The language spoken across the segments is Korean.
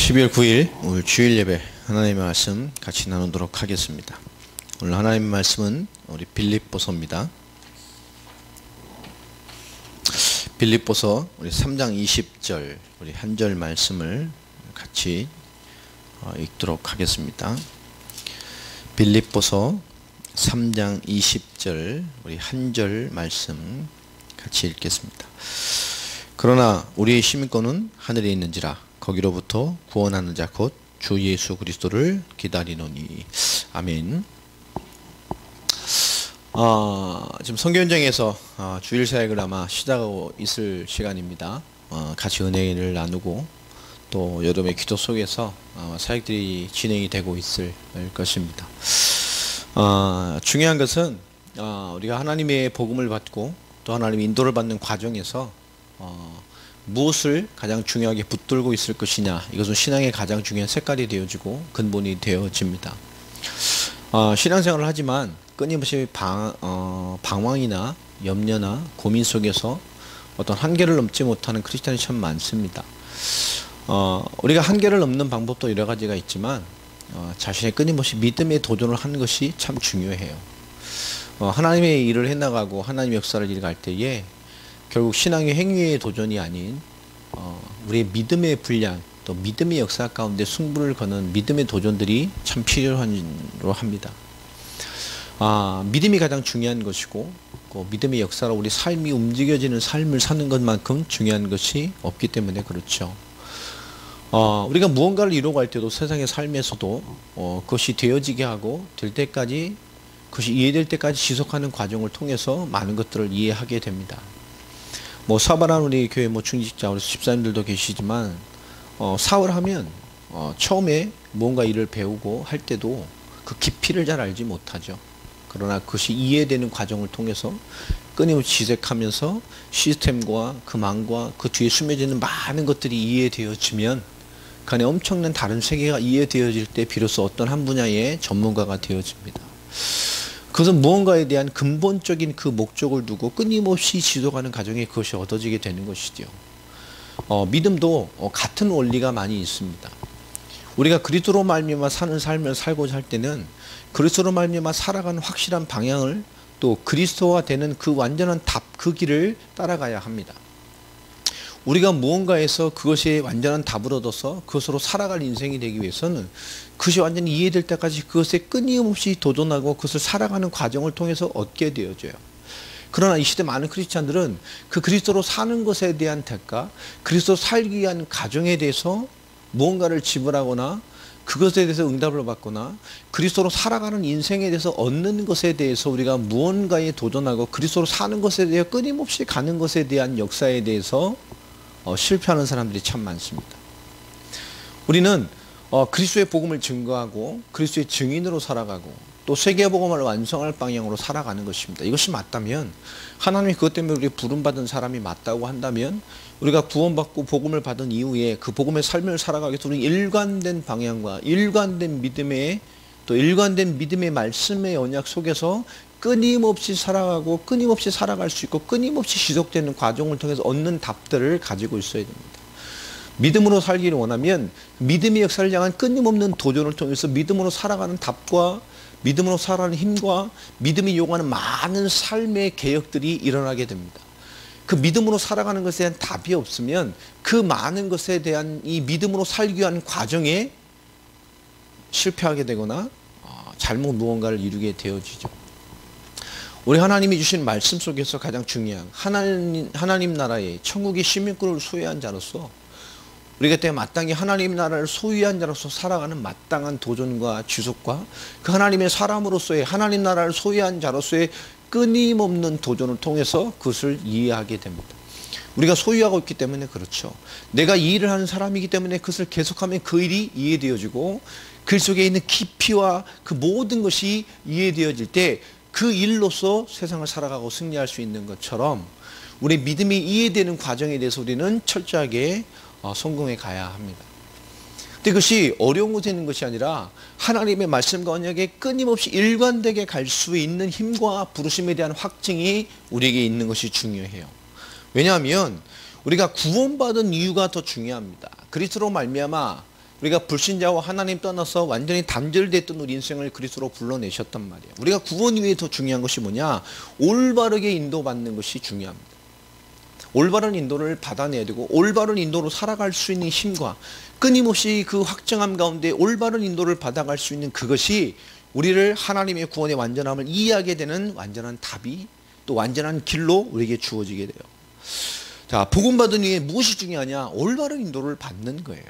12월 9일 오늘 주일 예배 하나님의 말씀 같이 나누도록 하겠습니다. 오늘 하나님의 말씀은 우리 빌립보서입니다. 빌립보서 우리 3장 20절 우리 한 절 말씀을 같이 읽도록 하겠습니다. 빌립보서 3장 20절 우리 한 절 말씀 같이 읽겠습니다. 그러나 우리의 시민권은 하늘에 있는지라 거기로부터 구원하는 자 곧 주 예수 그리스도를 기다리노니. 아멘. 지금 선교 현장에서 주일 사역을 아마 시작하고 있을 시간입니다. 같이 은혜를 나누고 또 여러분의 기도 속에서 사역들이 진행이 되고 있을 것입니다. 중요한 것은 우리가 하나님의 복음을 받고 또 하나님의 인도를 받는 과정에서 무엇을 가장 중요하게 붙들고 있을 것이냐, 이것은 신앙의 가장 중요한 색깔이 되어지고 근본이 되어집니다. 신앙생활을 하지만 끊임없이 방황이나 염려나 고민 속에서 어떤 한계를 넘지 못하는 크리스찬이 참 많습니다. 우리가 한계를 넘는 방법도 여러 가지가 있지만 자신의 끊임없이 믿음의 도전을 하는 것이 참 중요해요. 하나님의 일을 해나가고 하나님의 역사를 일어갈 때에 결국 신앙의 행위의 도전이 아닌 우리의 믿음의 분량 또 믿음의 역사 가운데 승부를 거는 믿음의 도전들이 참 필요로 합니다. 믿음이 가장 중요한 것이고 그 믿음의 역사로 우리 삶이 움직여지는 삶을 사는 것만큼 중요한 것이 없기 때문에 그렇죠. 우리가 무언가를 이루어갈 때도 세상의 삶에서도 그것이 되어지게 하고 될 때까지 그것이 이해될 때까지 지속하는 과정을 통해서 많은 것들을 이해하게 됩니다. 사발한 우리 교회 중직자 우리 집사님들도 계시지만 사업을 하면 처음에 무언가 일을 배우고 할 때도 그 깊이를 잘 알지 못하죠. 그러나 그것이 이해되는 과정을 통해서 끊임없이 지색하면서 시스템과 그 망과 그 뒤에 숨겨지는 많은 것들이 이해되어지면 그 안에 엄청난 다른 세계가 이해되어질 때 비로소 어떤 한 분야의 전문가가 되어집니다. 그것은 무언가에 대한 근본적인 그 목적을 두고 끊임없이 지속하는 과정에 그것이 얻어지게 되는 것이죠. 믿음도 같은 원리가 많이 있습니다. 우리가 그리스도로 말미암아 사는 삶을 살고자 할 때는 그리스도로 말미암아 살아가는 확실한 방향을 또 그리스도가 되는 그 완전한 답, 그 길을 따라가야 합니다. 우리가 무언가에서 그것이 완전한 답을 얻어서 그것으로 살아갈 인생이 되기 위해서는 그것이 완전히 이해될 때까지 그것에 끊임없이 도전하고 그것을 살아가는 과정을 통해서 얻게 되어져요. 그러나 이 시대 많은 크리스찬들은 그 그리스도로 사는 것에 대한 대가, 그리스도 살기 위한 과정에 대해서 무언가를 지불하거나 그것에 대해서 응답을 받거나 그리스도로 살아가는 인생에 대해서 얻는 것에 대해서 우리가 무언가에 도전하고 그리스도로 사는 것에 대해 끊임없이 가는 것에 대한 역사에 대해서 실패하는 사람들이 참 많습니다. 우리는 그리스도의 복음을 증거하고 그리스도의 증인으로 살아가고 또 세계복음을 완성할 방향으로 살아가는 것입니다. 이것이 맞다면 하나님이 그것 때문에 우리 부름받은 사람이 맞다고 한다면 우리가 구원받고 복음을 받은 이후에 그 복음의 삶을 살아가기 위해서 우리 일관된 방향과 일관된 믿음의 또 일관된 믿음의 말씀의 언약 속에서 끊임없이 살아가고 끊임없이 살아갈 수 있고 끊임없이 지속되는 과정을 통해서 얻는 답들을 가지고 있어야 됩니다. 믿음으로 살기를 원하면 믿음의 역사를 향한 끊임없는 도전을 통해서 믿음으로 살아가는 답과 믿음으로 살아가는 힘과 믿음이 요구하는 많은 삶의 개혁들이 일어나게 됩니다. 그 믿음으로 살아가는 것에 대한 답이 없으면 그 많은 것에 대한 이 믿음으로 살기 위한 과정에 실패하게 되거나 잘못 무언가를 이루게 되어지죠. 우리 하나님이 주신 말씀 속에서 가장 중요한 하나님 나라의 천국의 시민권을 소유한 자로서 우리가 때 마땅히 하나님 나라를 소유한 자로서 살아가는 마땅한 도전과 지속과 그 하나님의 사람으로서의 하나님 나라를 소유한 자로서의 끊임없는 도전을 통해서 그것을 이해하게 됩니다. 우리가 소유하고 있기 때문에 그렇죠. 내가 이 일을 하는 사람이기 때문에 그것을 계속하면 그 일이 이해되어지고 그 속에 있는 깊이와 그 모든 것이 이해되어질 때 그 일로서 세상을 살아가고 승리할 수 있는 것처럼 우리 믿음이 이해되는 과정에 대해서 우리는 철저하게 성공해 가야 합니다. 근데 그것이 어려운 것에 있는 것이 아니라 하나님의 말씀과 언약에 끊임없이 일관되게 갈 수 있는 힘과 부르심에 대한 확증이 우리에게 있는 것이 중요해요. 왜냐하면 우리가 구원받은 이유가 더 중요합니다. 그리스도로 말미암아 우리가 불신자와 하나님 떠나서 완전히 단절됐던 우리 인생을 그리스도로 불러내셨단 말이에요. 우리가 구원 이후에 더 중요한 것이 뭐냐? 올바르게 인도받는 것이 중요합니다. 올바른 인도를 받아내야 되고 올바른 인도로 살아갈 수 있는 힘과 끊임없이 그 확정함 가운데 올바른 인도를 받아갈 수 있는 그것이 우리를 하나님의 구원의 완전함을 이해하게 되는 완전한 답이 또 완전한 길로 우리에게 주어지게 돼요. 자, 복음 받은 이후에 무엇이 중요하냐? 올바른 인도를 받는 거예요.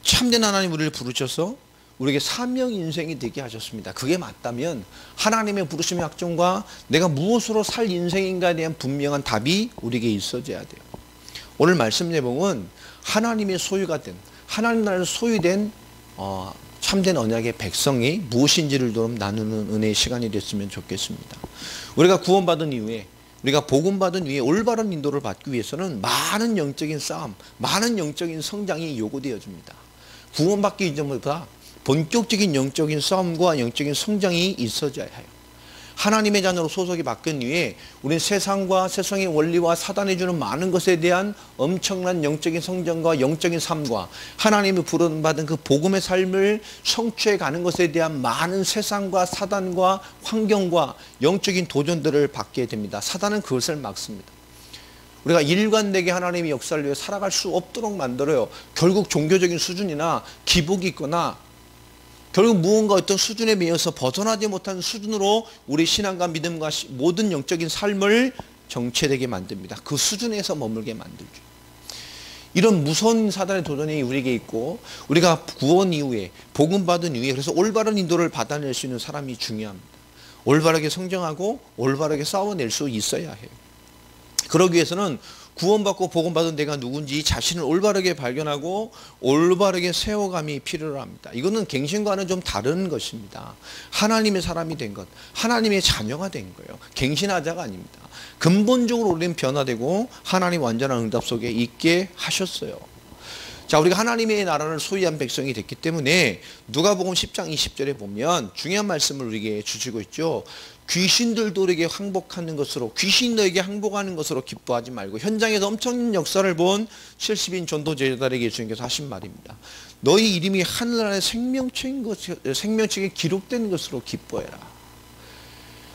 참된 하나님 우리를 부르셔서 우리에게 사명 인생이 되게 하셨습니다. 그게 맞다면 하나님의 부르심의 확정과 내가 무엇으로 살 인생인가에 대한 분명한 답이 우리에게 있어져야 돼요. 오늘 말씀 내용은 하나님의 소유가 된, 하나님 나라의 소유된 참된 언약의 백성이 무엇인지를 좀 나누는 은혜의 시간이 됐으면 좋겠습니다. 우리가 구원받은 이후에, 우리가 복음받은 이후에 올바른 인도를 받기 위해서는 많은 영적인 싸움, 많은 영적인 성장이 요구되어집니다. 구원받기 이전보다 본격적인 영적인 싸움과 영적인 성장이 있어져야 해요. 하나님의 자녀로 소속이 바뀐 이후에 우리는 세상과 세상의 원리와 사단이 주는 많은 것에 대한 엄청난 영적인 성장과 영적인 삶과 하나님이 부름받은 그 복음의 삶을 성취해 가는 것에 대한 많은 세상과 사단과 환경과 영적인 도전들을 받게 됩니다. 사단은 그것을 막습니다. 우리가 일관되게 하나님의 역사를 위해 살아갈 수 없도록 만들어요. 결국 종교적인 수준이나 기복이 있거나 결국 무언가 어떤 수준에 매여서 벗어나지 못한 수준으로 우리 신앙과 믿음과 모든 영적인 삶을 정체되게 만듭니다. 그 수준에서 머물게 만들죠. 이런 무서운 사단의 도전이 우리에게 있고 우리가 구원 이후에 복음 받은 이후에 그래서 올바른 인도를 받아낼 수 있는 사람이 중요합니다. 올바르게 성장하고 올바르게 싸워낼 수 있어야 해요. 그러기 위해서는 구원받고 복음받은 내가 누군지 자신을 올바르게 발견하고 올바르게 세워감이 필요합니다. 이거는 갱신과는 좀 다른 것입니다. 하나님의 사람이 된 것, 하나님의 자녀가 된 거예요. 갱신하자가 아닙니다. 근본적으로 우리는 변화되고 하나님 완전한 응답 속에 있게 하셨어요. 자, 우리가 하나님의 나라를 소유한 백성이 됐기 때문에 누가복음 10장 20절에 보면 중요한 말씀을 우리에게 주시고 있죠. 귀신들도 우리에게 항복하는 것으로, 귀신 너에게 항복하는 것으로 기뻐하지 말고, 현장에서 엄청난 역사를 본 70인 전도제자들에게 주님께서 하신 말입니다. 너희 이름이 하늘나라의 생명책에 기록된 것으로 기뻐해라.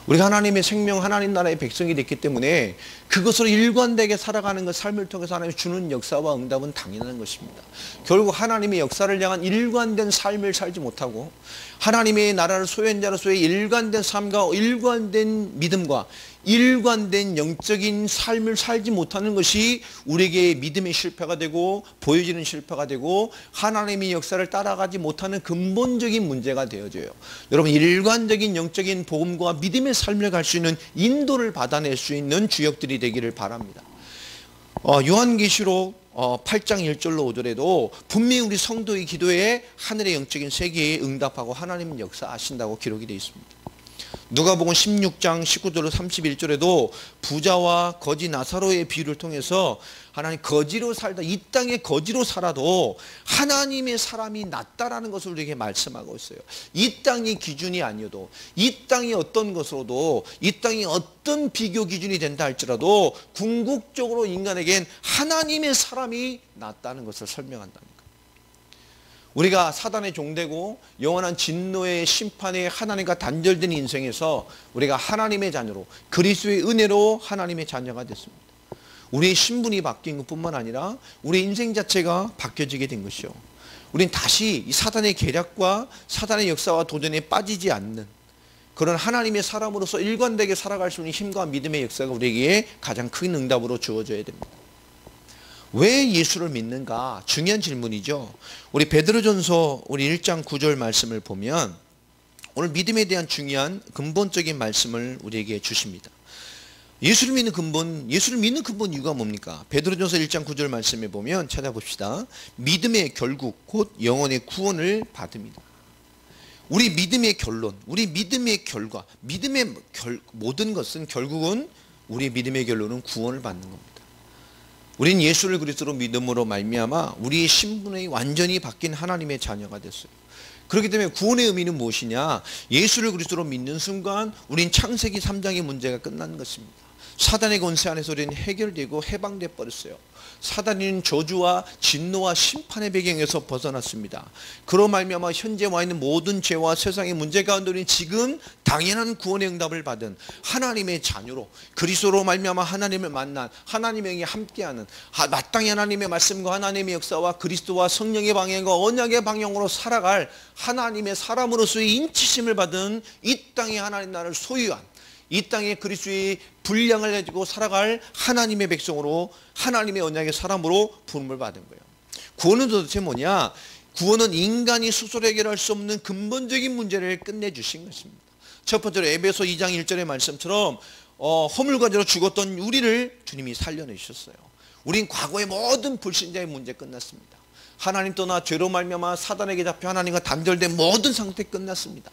우리가 하나님의 생명, 하나님 나라의 백성이 됐기 때문에 그것으로 일관되게 살아가는 것, 삶을 통해서 하나님이 주는 역사와 응답은 당연한 것입니다. 결국 하나님의 역사를 향한 일관된 삶을 살지 못하고 하나님의 나라를 소유한 자로서의 일관된 삶과 일관된 믿음과 일관된 영적인 삶을 살지 못하는 것이 우리에게 믿음의 실패가 되고 보여지는 실패가 되고 하나님의 역사를 따라가지 못하는 근본적인 문제가 되어져요. 여러분, 일관적인 영적인 복음과 믿음의 삶을 갈 수 있는 인도를 받아낼 수 있는 주역들이 되기를 바랍니다. 요한계시록 8장 1절로 5절에도 분명히 우리 성도의 기도에 하늘의 영적인 세계에 응답하고 하나님은 역사하신다고 기록이 되어 있습니다. 누가복음 16장 19절로 31절에도 부자와 거지 나사로의 비유를 통해서 하나님 거지로 살다, 이 땅에 거지로 살아도 하나님의 사람이 낫다라는 것을 우리에게 말씀하고 있어요. 이 땅이 기준이 아니어도, 이 땅이 어떤 것으로도, 이 땅이 어떤 비교 기준이 된다 할지라도 궁극적으로 인간에겐 하나님의 사람이 낫다는 것을 설명한다는 거예요. 우리가 사단의 종되고 영원한 진노의 심판에 하나님과 단절된 인생에서 우리가 하나님의 자녀로, 그리스도의 은혜로 하나님의 자녀가 됐습니다. 우리의 신분이 바뀐 것뿐만 아니라 우리 인생 자체가 바뀌어지게 된 것이요. 우리는 다시 이 사단의 계략과 사단의 역사와 도전에 빠지지 않는 그런 하나님의 사람으로서 일관되게 살아갈 수 있는 힘과 믿음의 역사가 우리에게 가장 큰 응답으로 주어져야 됩니다. 왜 예수를 믿는가? 중요한 질문이죠. 우리 베드로전서 우리 1장 9절 말씀을 보면 오늘 믿음에 대한 중요한 근본적인 말씀을 우리에게 주십니다. 예수를 믿는 근본 이유가 뭡니까? 베드로전서 1장 9절 말씀에 보면 찾아봅시다. 믿음의 결국 곧 영혼의 구원을 받습니다. 우리 믿음의 결론, 우리 믿음의 결과, 모든 것은 결국은 우리 믿음의 결론은 구원을 받는 겁니다. 우린 예수를 그리스도로 믿음으로 말미암아 우리의 신분이 완전히 바뀐 하나님의 자녀가 됐어요. 그렇기 때문에 구원의 의미는 무엇이냐? 예수를 그리스도로 믿는 순간 우린 창세기 3장의 문제가 끝난 것입니다. 사단의 권세 안에서 우리는 해결되고 해방돼 버렸어요. 사단인 저주와 진노와 심판의 배경에서 벗어났습니다. 그로 말미암아 현재 와 있는 모든 죄와 세상의 문제 가운데 우리는 지금 당연한 구원의 응답을 받은 하나님의 자녀로 그리스도로 말미암아 하나님을 만난 하나님의 함께하는 마땅히 하나님의 말씀과 하나님의 역사와 그리스도와 성령의 방향과 언약의 방향으로 살아갈 하나님의 사람으로서의 인치심을 받은 이 땅의 하나님 나라를 소유한 이 땅에 그리스도의 분량을 가지고 살아갈 하나님의 백성으로 하나님의 언약의 사람으로 부름을 받은 거예요. 구원은 도대체 뭐냐? 구원은 인간이 스스로 해결할 수 없는 근본적인 문제를 끝내주신 것입니다. 첫 번째로 에베소 2장 1절의 말씀처럼 허물과제로 죽었던 우리를 주님이 살려내셨어요. 우린 과거의 모든 불신자의 문제 끝났습니다. 하나님 떠나 죄로 말미암아 사단에게 잡혀 하나님과 단절된 모든 상태 끝났습니다.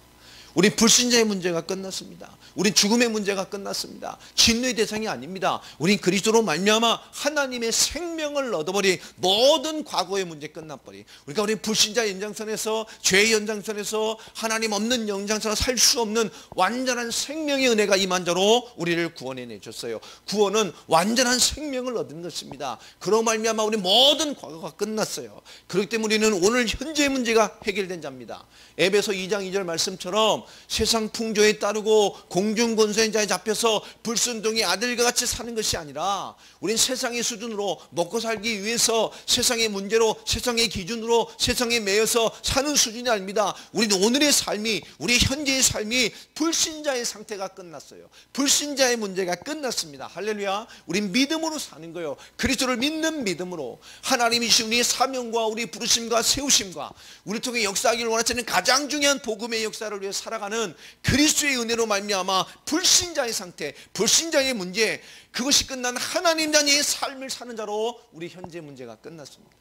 우린 불신자의 문제가 끝났습니다. 우린 죽음의 문제가 끝났습니다. 진노의 대상이 아닙니다. 우린 그리스도로 말미암아 하나님의 생명을 얻어버린 모든 과거의 문제 끝나버린 그러니까 우리 불신자 연장선에서 죄의 연장선에서 하나님 없는 연장선을 살 수 없는 완전한 생명의 은혜가 임한 자로 우리를 구원해 내셨어요. 구원은 완전한 생명을 얻은 것입니다. 그로 말미암아 우리 모든 과거가 끝났어요. 그렇기 때문에 우리는 오늘 현재의 문제가 해결된 자입니다. 에베소 2장 2절 말씀처럼 세상 풍조에 따르고 공중권세인 자에 잡혀서 불순종의 아들과 같이 사는 것이 아니라 우린 세상의 수준으로 먹고 살기 위해서 세상의 문제로 세상의 기준으로 세상에 매여서 사는 수준이 아닙니다. 우리는 오늘의 삶이 우리 현재의 삶이 불신자의 상태가 끝났어요. 불신자의 문제가 끝났습니다. 할렐루야. 우린 믿음으로 사는 거예요. 그리스도를 믿는 믿음으로 하나님이 주신 우리의 사명과 우리 부르심과 세우심과 우리 통해 역사하기를 원하시는 가장 중요한 복음의 역사를 위해 살아가는 그리스도의 은혜로 말미암아 불신자의 상태, 불신자의 문제 그것이 끝난 하나님 자녀의 삶을 사는 자로 우리 현재 문제가 끝났습니다.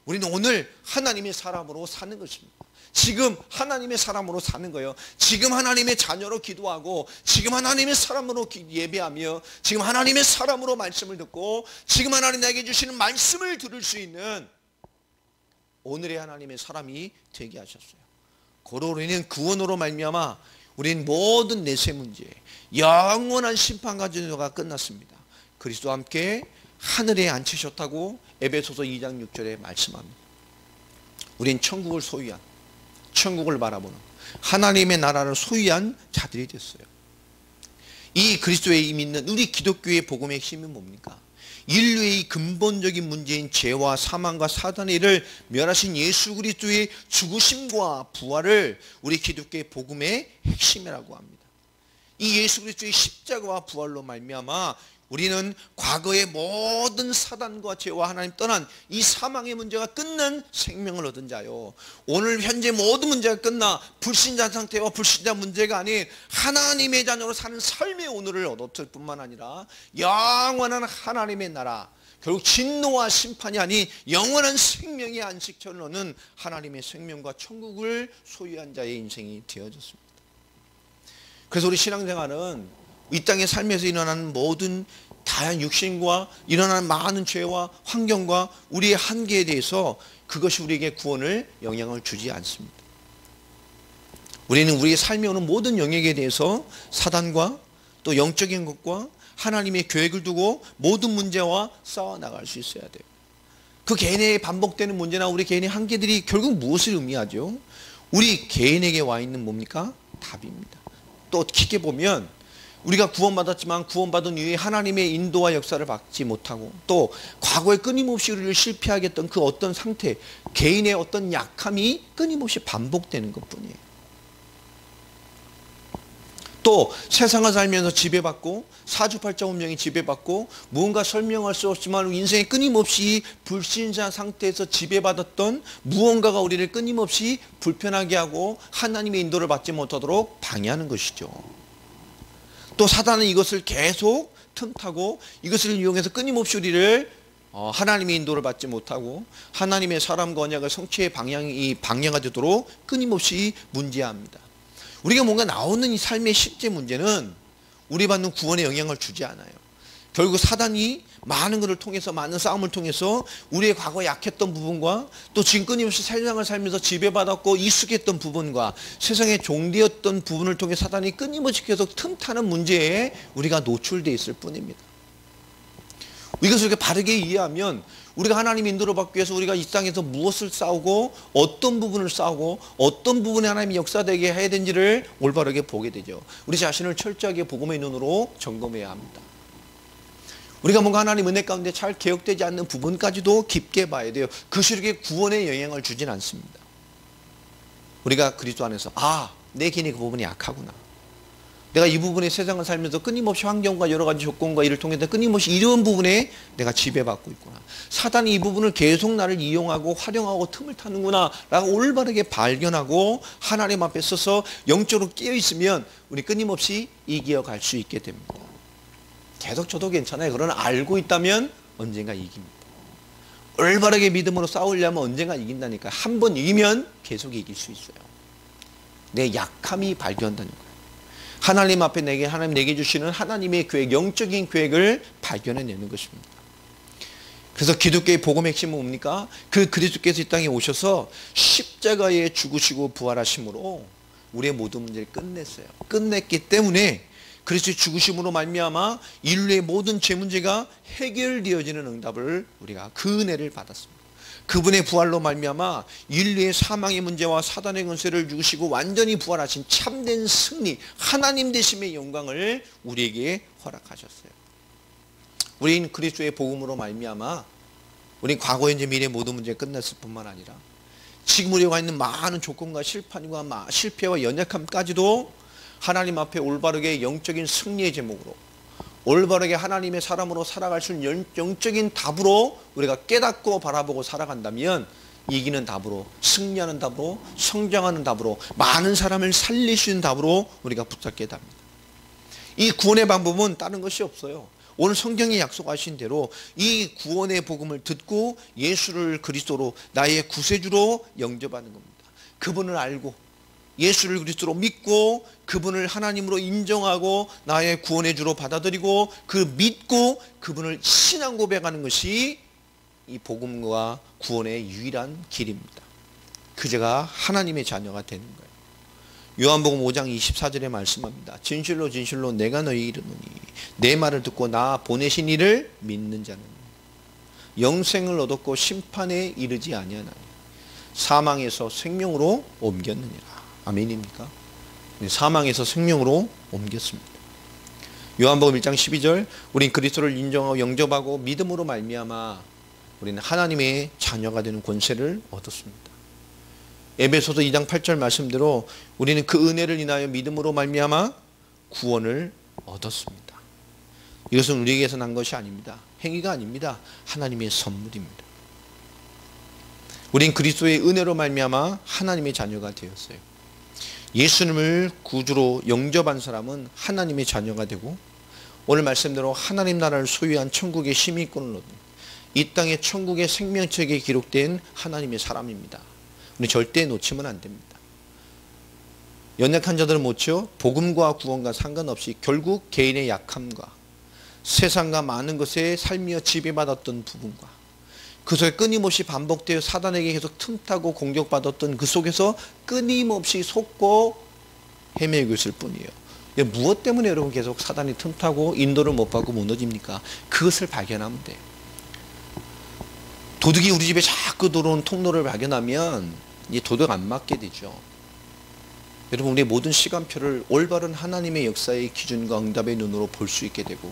우리는 오늘 하나님의 사람으로 사는 것입니다. 지금 하나님의 사람으로 사는 거예요. 지금 하나님의 자녀로 기도하고 지금 하나님의 사람으로 예배하며 지금 하나님의 사람으로 말씀을 듣고 지금 하나님 나에게 주시는 말씀을 들을 수 있는 오늘의 하나님의 사람이 되게 하셨어요. 고로 우리는 구원으로 말미암아 우리는 모든 내세 문제 영원한 심판과 진노가 끝났습니다. 그리스도와 함께 하늘에 앉히셨다고 에베소서 2장 6절에 말씀합니다. 우린 천국을 소유한 천국을 바라보는 하나님의 나라를 소유한 자들이 됐어요. 이 그리스도에 믿는 우리 기독교의 복음의 힘은 뭡니까? 인류의 근본적인 문제인 죄와 사망과 사단의 일을 멸하신 예수 그리스도의 죽으심과 부활을 우리 기독교의 복음의 핵심이라고 합니다. 이 예수 그리스도의 십자가와 부활로 말미암아 우리는 과거의 모든 사단과 죄와 하나님 떠난 이 사망의 문제가 끝난 생명을 얻은 자요. 오늘 현재 모든 문제가 끝나 불신자 상태와 불신자 문제가 아닌 하나님의 자녀로 사는 삶의 오늘을 얻었을 뿐만 아니라 영원한 하나님의 나라 결국 진노와 심판이 아닌 영원한 생명의 안식처를 얻는 하나님의 생명과 천국을 소유한 자의 인생이 되어졌습니다. 그래서 우리 신앙생활은 이 땅의 삶에서 일어나는 모든 다양한 육신과 일어나는 많은 죄와 환경과 우리의 한계에 대해서 그것이 우리에게 구원을 영향을 주지 않습니다. 우리는 우리의 삶에 오는 모든 영역에 대해서 사단과 또 영적인 것과 하나님의 계획을 두고 모든 문제와 싸워 나갈 수 있어야 돼요. 그 개인의 반복되는 문제나 우리 개인의 한계들이 결국 무엇을 의미하죠? 우리 개인에게 와 있는 뭡니까? 답입니다. 또 깊게 보면 우리가 구원받았지만 구원받은 이후에 하나님의 인도와 역사를 받지 못하고 또 과거에 끊임없이 우리를 실패하게 했던 그 어떤 상태 개인의 어떤 약함이 끊임없이 반복되는 것뿐이에요. 또 세상을 살면서 지배받고 사주팔자 운명이 지배받고 무언가 설명할 수 없지만 인생에 끊임없이 불신자 상태에서 지배받았던 무언가가 우리를 끊임없이 불편하게 하고 하나님의 인도를 받지 못하도록 방해하는 것이죠. 또 사단은 이것을 계속 틈타고 이것을 이용해서 끊임없이 우리를 하나님의 인도를 받지 못하고 하나님의 사람과 언약을 성취의 방향가 되도록 끊임없이 문제합니다. 우리가 뭔가 나오는 이 삶의 실제 문제는 우리 받는 구원에 영향을 주지 않아요. 결국 사단이 많은 것을 통해서 많은 싸움을 통해서 우리의 과거 약했던 부분과 또 지금 끊임없이 세상을 살면서 지배받았고 익숙했던 부분과 세상에 종되었던 부분을 통해 사단이 끊임없이 계속 틈타는 문제에 우리가 노출되어 있을 뿐입니다. 이것을 이렇게 바르게 이해하면 우리가 하나님 인도를 받기 위해서 우리가 이 땅에서 무엇을 싸우고 어떤 부분을 싸우고 어떤 부분에 하나님이 역사되게 해야 되는지를 올바르게 보게 되죠. 우리 자신을 철저하게 복음의 눈으로 점검해야 합니다. 우리가 뭔가 하나님 은혜 가운데 잘 개혁되지 않는 부분까지도 깊게 봐야 돼요. 그 시력에 구원에 영향을 주진 않습니다. 우리가 그리스도 안에서 내 개인이 그 부분이 약하구나. 내가 이 부분에 세상을 살면서 끊임없이 환경과 여러 가지 조건과 이를 통해서 끊임없이 이런 부분에 내가 지배받고 있구나. 사단이 이 부분을 계속 나를 이용하고 활용하고 틈을 타는구나 라고 올바르게 발견하고 하나님 앞에 서서 영적으로 깨어있으면 우리 끊임없이 이겨갈 수 있게 됩니다. 계속 저도 괜찮아요. 그러나 알고 있다면 언젠가 이깁니다. 올바르게 믿음으로 싸우려면 언젠가 이긴다니까. 한 번 이기면 계속 이길 수 있어요. 내 약함이 발견한다는 거예요. 하나님 앞에 하나님 내게 주시는 하나님의 계획, 영적인 계획을 발견해내는 것입니다. 그래서 기독교의 복음의 핵심은 뭡니까? 그 그리스도께서 이 땅에 오셔서 십자가에 죽으시고 부활하심으로 우리의 모든 문제를 끝냈어요. 끝냈기 때문에 그리스도의 죽으심으로 말미암아 인류의 모든 죄 문제가 해결되어지는 응답을 우리가 그 은혜를 받았습니다. 그분의 부활로 말미암아 인류의 사망의 문제와 사단의 권세를 죽으시고 완전히 부활하신 참된 승리, 하나님 되심의 영광을 우리에게 허락하셨어요. 우리는 그리스도의 복음으로 말미암아 우리 과거 현재 미래 모든 문제가 끝났을 뿐만 아니라 지금 우리가 있는 많은 조건과 실패와 연약함까지도 하나님 앞에 올바르게 영적인 승리의 제목으로 올바르게 하나님의 사람으로 살아갈 수 있는 영적인 답으로 우리가 깨닫고 바라보고 살아간다면 이기는 답으로, 승리하는 답으로, 성장하는 답으로, 많은 사람을 살릴 수 있는 답으로 우리가 붙잡게 됩니다. 이 구원의 방법은 다른 것이 없어요. 오늘 성경이 약속하신 대로 이 구원의 복음을 듣고 예수를 그리스도로 나의 구세주로 영접하는 겁니다. 그분을 알고 예수를 그리스도로 믿고 그분을 하나님으로 인정하고 나의 구원의 주로 받아들이고 그 믿고 그분을 신앙 고백하는 것이 이 복음과 구원의 유일한 길입니다. 그제가 하나님의 자녀가 되는 거예요. 요한복음 5장 24절에 말씀합니다. 진실로 진실로 내가 너희 이르노니 내 말을 듣고 나 보내신 이를 믿는 자는 영생을 얻었고 심판에 이르지 아니하나니 사망에서 생명으로 옮겼느니라. 아멘입니까? 사망에서 생명으로 옮겼습니다. 요한복음 1장 12절 우린 그리스도를 인정하고 영접하고 믿음으로 말미암아 우리는 하나님의 자녀가 되는 권세를 얻었습니다. 에베소서 2장 8절 말씀대로 우리는 그 은혜를 인하여 믿음으로 말미암아 구원을 얻었습니다. 이것은 우리에게서 난 것이 아닙니다. 행위가 아닙니다. 하나님의 선물입니다. 우린 그리스도의 은혜로 말미암아 하나님의 자녀가 되었어요. 예수님을 구주로 영접한 사람은 하나님의 자녀가 되고 오늘 말씀대로 하나님 나라를 소유한 천국의 시민권을 얻는 이 땅의 천국의 생명책에 기록된 하나님의 사람입니다. 우리 절대 놓치면 안 됩니다. 연약한 자들은 못죠. 복음과 구원과 상관없이 결국 개인의 약함과 세상과 많은 것에 살며 지배받았던 부분과 그 속에 끊임없이 반복되어 사단에게 계속 틈타고 공격받았던 그 속에서 끊임없이 속고 헤매고 있을 뿐이에요. 무엇 때문에 여러분 계속 사단이 틈타고 인도를 못 받고 무너집니까? 그것을 발견하면 돼요. 도둑이 우리 집에 자꾸 들어오는 통로를 발견하면 이 도둑 안 맞게 되죠. 여러분 우리의 모든 시간표를 올바른 하나님의 역사의 기준과 응답의 눈으로 볼 수 있게 되고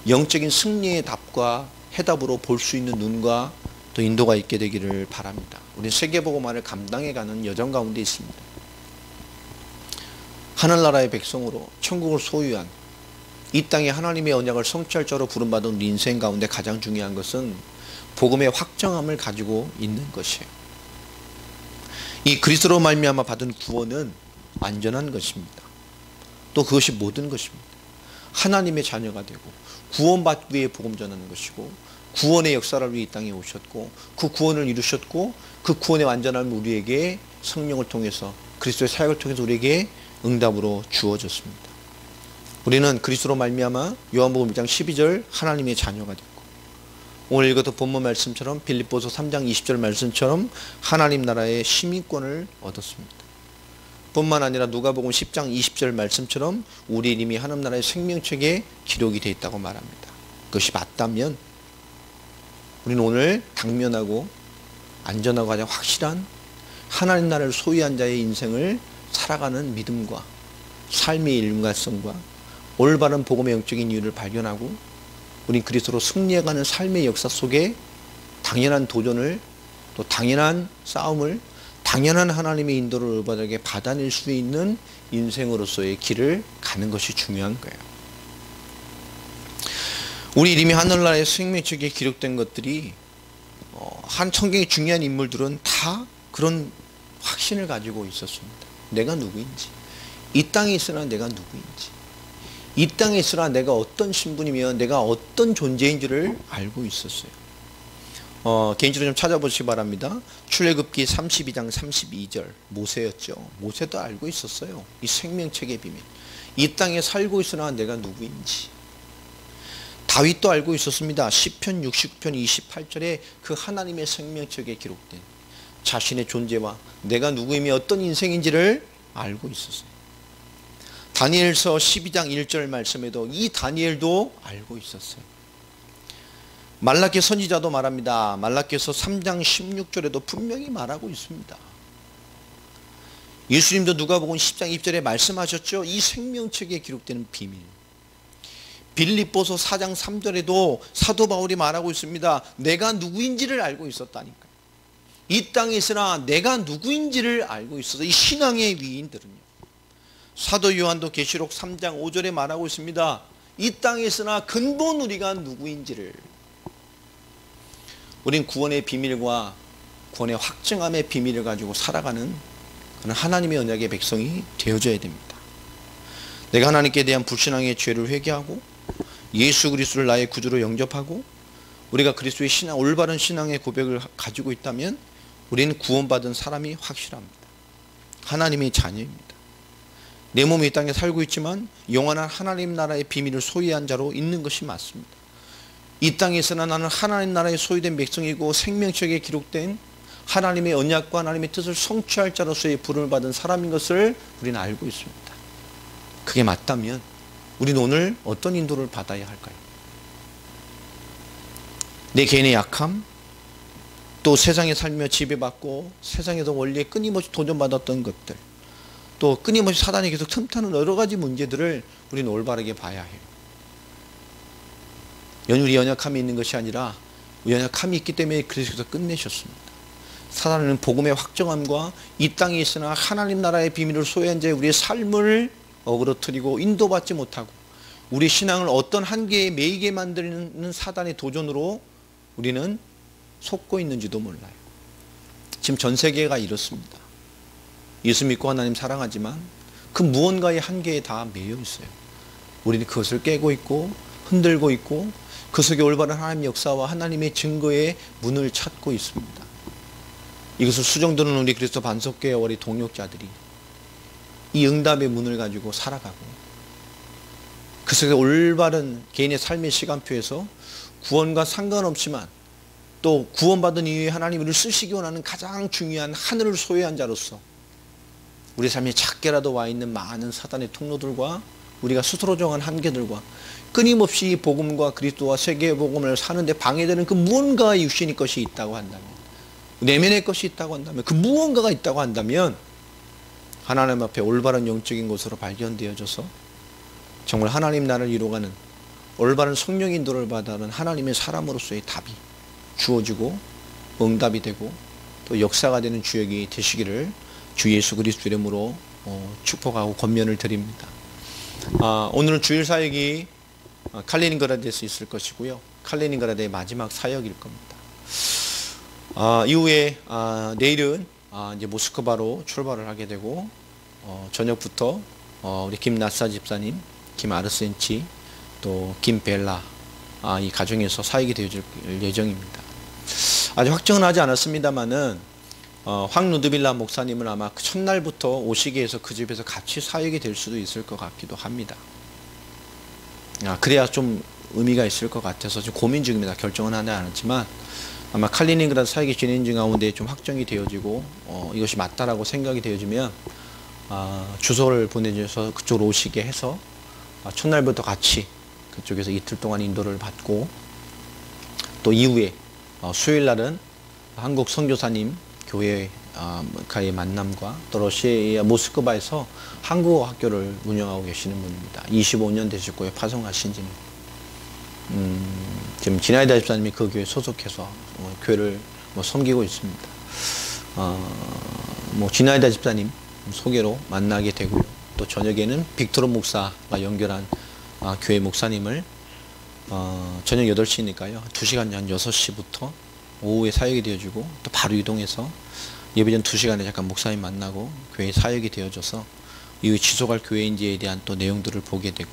영적인 승리의 답과 해답으로 볼 수 있는 눈과 또 인도가 있게 되기를 바랍니다. 우리는 세계복음화를 감당해가는 여정 가운데 있습니다. 하늘나라의 백성으로 천국을 소유한 이 땅에 하나님의 언약을 성취할 자로 부름받은 우리 인생 가운데 가장 중요한 것은 복음의 확정함을 가지고 있는 것이에요. 이 그리스도로 말미암아 받은 구원은 완전한 것입니다. 또 그것이 모든 것입니다. 하나님의 자녀가 되고 구원받기 위해 복음 전하는 것이고 구원의 역사를 위해 이 땅에 오셨고 그 구원을 이루셨고 그 구원의 완전함을 우리에게 성령을 통해서 그리스도의 사역을 통해서 우리에게 응답으로 주어졌습니다. 우리는 그리스도로 말미암아 요한복음 1장 12절 하나님의 자녀가 됐고 오늘 읽었던 본문 말씀처럼 빌립보서 3장 20절 말씀처럼 하나님 나라의 시민권을 얻었습니다. 뿐만 아니라 누가복음 10장 20절 말씀처럼 우리 이름이 하나님 나라의 생명책에 기록이 되어 있다고 말합니다. 그것이 맞다면 우리는 오늘 당면하고 안전하고 가장 확실한 하나님 나라를 소유한 자의 인생을 살아가는 믿음과 삶의 일관성과 올바른 복음의 영적인 이유를 발견하고 우린 그리스도로 승리해가는 삶의 역사 속에 당연한 도전을 또 당연한 싸움을 당연한 하나님의 인도를 올바르게 받아낼 수 있는 인생으로서의 길을 가는 것이 중요한 거예요. 우리 이름이 하늘나라의 생명책에 기록된 것들이 한 성경의 중요한 인물들은 다 그런 확신을 가지고 있었습니다. 내가 누구인지, 이 땅에 있으나 내가 누구인지, 이 땅에 있으나 내가 어떤 신분이며 내가 어떤 존재인지를 알고 있었어요. 개인적으로 좀 찾아보시기 바랍니다. 출애굽기 32장 32절 모세였죠. 모세도 알고 있었어요. 이 생명책의 비밀. 이 땅에 살고 있으나 내가 누구인지. 다윗도 알고 있었습니다. 시편 69편 28절에 그 하나님의 생명책에 기록된 자신의 존재와 내가 누구이며 어떤 인생인지를 알고 있었어요. 다니엘서 12장 1절 말씀에도 이 다니엘도 알고 있었어요. 말라기 선지자도 말합니다. 말라기서 3장 16절에도 분명히 말하고 있습니다. 예수님도 누가복음 10장 2절에 말씀하셨죠. 이 생명책에 기록되는 비밀. 빌립보서 4장 3절에도 사도 바울이 말하고 있습니다. 내가 누구인지를 알고 있었다니까요. 이 땅에 있으나 내가 누구인지를 알고 있어서 이 신앙의 위인들은요. 사도 요한도 계시록 3장 5절에 말하고 있습니다. 이 땅에 있으나 근본 우리가 누구인지를. 우린 구원의 비밀과 구원의 확증함의 비밀을 가지고 살아가는 그런 하나님의 언약의 백성이 되어져야 됩니다. 내가 하나님께 대한 불신앙의 죄를 회개하고 예수 그리스도를 나의 구주로 영접하고 우리가 그리스도의 신앙, 올바른 신앙의 고백을 가지고 있다면 우리는 구원받은 사람이 확실합니다. 하나님의 자녀입니다. 내 몸이 이 땅에 살고 있지만 영원한 하나님 나라의 비밀을 소유한 자로 있는 것이 맞습니다. 이 땅에 있으나 나는 하나님 나라에 소유된 백성이고 생명책에 기록된 하나님의 언약과 하나님의 뜻을 성취할 자로서의 부름을 받은 사람인 것을 우리는 알고 있습니다. 그게 맞다면 우리는 오늘 어떤 인도를 받아야 할까요? 내 개인의 약함, 또 세상에 살며 지배받고 세상에서 원리에 끊임없이 도전받았던 것들, 또 끊임없이 사단이 계속 틈타는 여러 가지 문제들을 우리는 올바르게 봐야 해요. 우리 연약함이 있는 것이 아니라 연약함이 있기 때문에 그리스도께서 끝내셨습니다. 사단은 복음의 확정함과 이 땅에 있으나 하나님 나라의 비밀을 소유한 자의 우리의 삶을 어그러뜨리고 인도받지 못하고 우리 신앙을 어떤 한계에 매이게 만드는 사단의 도전으로 우리는 속고 있는지도 몰라요. 지금 전 세계가 이렇습니다. 예수 믿고 하나님 사랑하지만 그 무언가의 한계에 다 매여 있어요. 우리는 그것을 깨고 있고 흔들고 있고 그 속에 올바른 하나님의 역사와 하나님의 증거의 문을 찾고 있습니다. 이것을 수정드는 우리 그리스도 반석교회 우리 동역자들이 이 응답의 문을 가지고 살아가고 그 속에 올바른 개인의 삶의 시간표에서 구원과 상관없지만 또 구원받은 이후에 하나님 우리를 쓰시기 원하는 가장 중요한 하늘을 소유한 자로서 우리 삶에 작게라도 와 있는 많은 사단의 통로들과 우리가 스스로 정한 한계들과 끊임없이 복음과 그리스도와 세계의 복음을 사는데 방해되는 그 무언가의 육신의 것이 있다고 한다면 내면의 것이 있다고 한다면 그 무언가가 있다고 한다면 하나님 앞에 올바른 영적인 것으로 발견되어져서 정말 하나님 나라를 이루어가는 올바른 성령 인도를 받아는 하나님의 사람으로서의 답이 주어지고 응답이 되고 또 역사가 되는 주역이 되시기를 주 예수 그리스도 이름으로 축복하고 권면을 드립니다. 오늘은 주일 사역이 칼리닝그라드에서 있을 것이고요. 칼리닝그라드의 마지막 사역일 겁니다. 이후에 내일은 이제 모스크바로 출발을 하게 되고 저녁부터 우리 김나사 집사님, 김아르센치, 또 김벨라 이 가정에서 사역이 되어질 예정입니다. 아직 확정은 하지 않았습니다만은 황 루드빌라 목사님은 아마 그 첫날부터 오시게 해서 그 집에서 같이 사역이 될 수도 있을 것 같기도 합니다. 그래야 좀 의미가 있을 것 같아서 지금 고민 중입니다. 결정은 하지 않았지만 아마 칼리닝그라드 사역이 진행 중 가운데 좀 확정이 되어지고 이것이 맞다라고 생각이 되어지면 주소를 보내주셔서 그쪽으로 오시게 해서 첫날부터 같이 그쪽에서 이틀 동안 인도를 받고 또 이후에 수요일 날은 한국 선교사님 교회의 만남과 또 러시아 모스크바에서 한국어 학교를 운영하고 계시는 분입니다. 25년 되셨고요. 파송하신 지는. 지금 지나이다 집사님이 그 교회에 소속해서 교회를 섬기고 있습니다. 지나이다 집사님 소개로 만나게 되고요. 또 저녁에는 빅토르 목사가 연결한 교회 목사님을 저녁 8시니까요. 2시간 한 6시부터 오후에 사역이 되어지고 또 바로 이동해서 예배 전 2시간에 잠깐 목사님 만나고 교회 사역이 되어져서 이후 지속할 교회인지에 대한 또 내용들을 보게 되고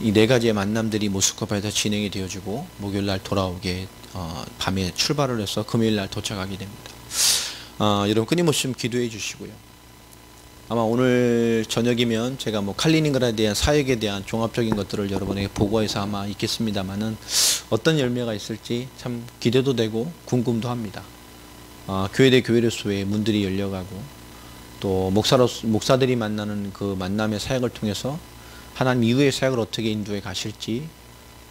이 4가지의 만남들이 모스크바에서 진행이 되어지고 목요일날 돌아오게 밤에 출발을 해서 금요일날 도착하게 됩니다. 여러분 끊임없이 좀 기도해 주시고요. 아마 오늘 저녁이면 제가 칼리닝그라드에 대한 사역에 대한 종합적인 것들을 여러분에게 보고해서 아마 있겠습니다만은 어떤 열매가 있을지 참 기대도 되고 궁금도 합니다. 교회 대 교회로서의 문들이 열려가고 또 목사들이 만나는 그 만남의 사역을 통해서 하나님 이후의 사역을 어떻게 인도해 가실지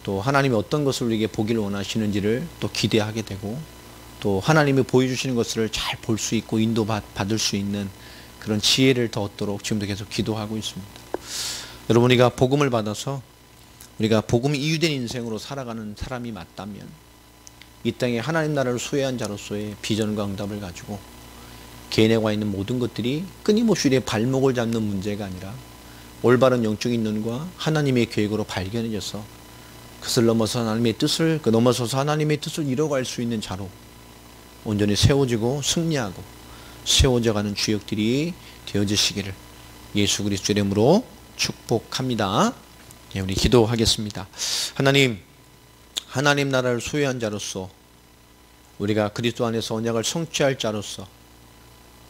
또 하나님이 어떤 것을 우리에게 보기를 원하시는지를 또 기대하게 되고 또 하나님이 보여주시는 것을 잘 볼 수 있고 인도받을 수 있는 그런 지혜를 더 얻도록 지금도 계속 기도하고 있습니다. 여러분 우리가 복음을 받아서 우리가 복음 이유된 인생으로 살아가는 사람이 맞다면 이 땅에 하나님 나라를 소유한 자로서의 비전과 응답을 가지고 개인에 와 있는 모든 것들이 끊임없이 우리의 발목을 잡는 문제가 아니라 올바른 영적인 눈과 하나님의 계획으로 발견해져서 그것을 넘어서 하나님의 뜻을 넘어서서 하나님의 뜻을 이뤄갈 수 있는 자로 온전히 세워지고 승리하고 세워져가는 주역들이 되어지시기를 예수 그리스도 이름으로 축복합니다. 우리 기도하겠습니다. 하나님 나라를 소유한 자로서 우리가 그리스도 안에서 언약을 성취할 자로서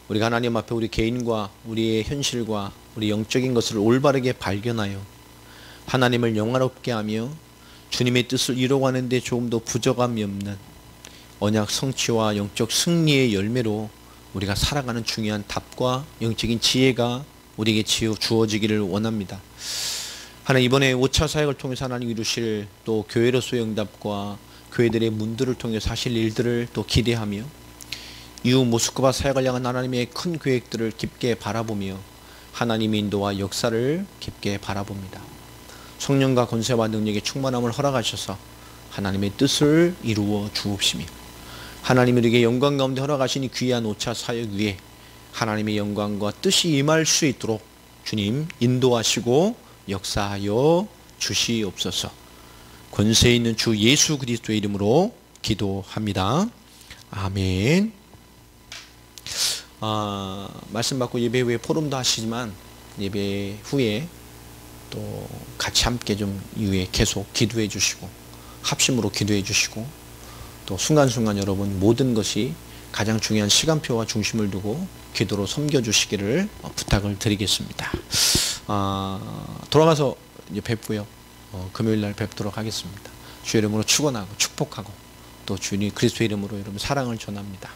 우리가 하나님 앞에 우리 개인과 우리의 현실과 우리 영적인 것을 올바르게 발견하여 하나님을 영화롭게 하며 주님의 뜻을 이루어가는 데 조금 더 부족함이 없는 언약 성취와 영적 승리의 열매로 우리가 살아가는 중요한 답과 영적인 지혜가 우리에게 주어지기를 원합니다. 하나님 이번에 5차 사역을 통해서 하나님 이루실 또 교회로서의 응답과 교회들의 문들을 통해서 하실 일들을 또 기대하며 이후 모스크바 사역을 향한 하나님의 큰 계획들을 깊게 바라보며 하나님의 인도와 역사를 깊게 바라봅니다. 성령과 권세와 능력의 충만함을 허락하셔서 하나님의 뜻을 이루어 주옵시며 하나님이 우리에게 영광 가운데 허락하신 이 귀한 5차 사역 위에 하나님의 영광과 뜻이 임할 수 있도록 주님 인도하시고 역사하여 주시옵소서. 권세 있는 주 예수 그리스도의 이름으로 기도합니다. 아멘. 말씀 받고 예배 후에 포럼도 하시지만 예배 후에 또 같이 함께 좀 이후에 계속 기도해 주시고 합심으로 기도해 주시고 또 순간순간 여러분 모든 것이 가장 중요한 시간표와 중심을 두고 기도로 섬겨주시기를 부탁을 드리겠습니다. 돌아가서 이제 뵙고요. 금요일날 뵙도록 하겠습니다. 주의 이름으로 축원하고 축복하고 또 주님 그리스도의 이름으로 여러분 사랑을 전합니다.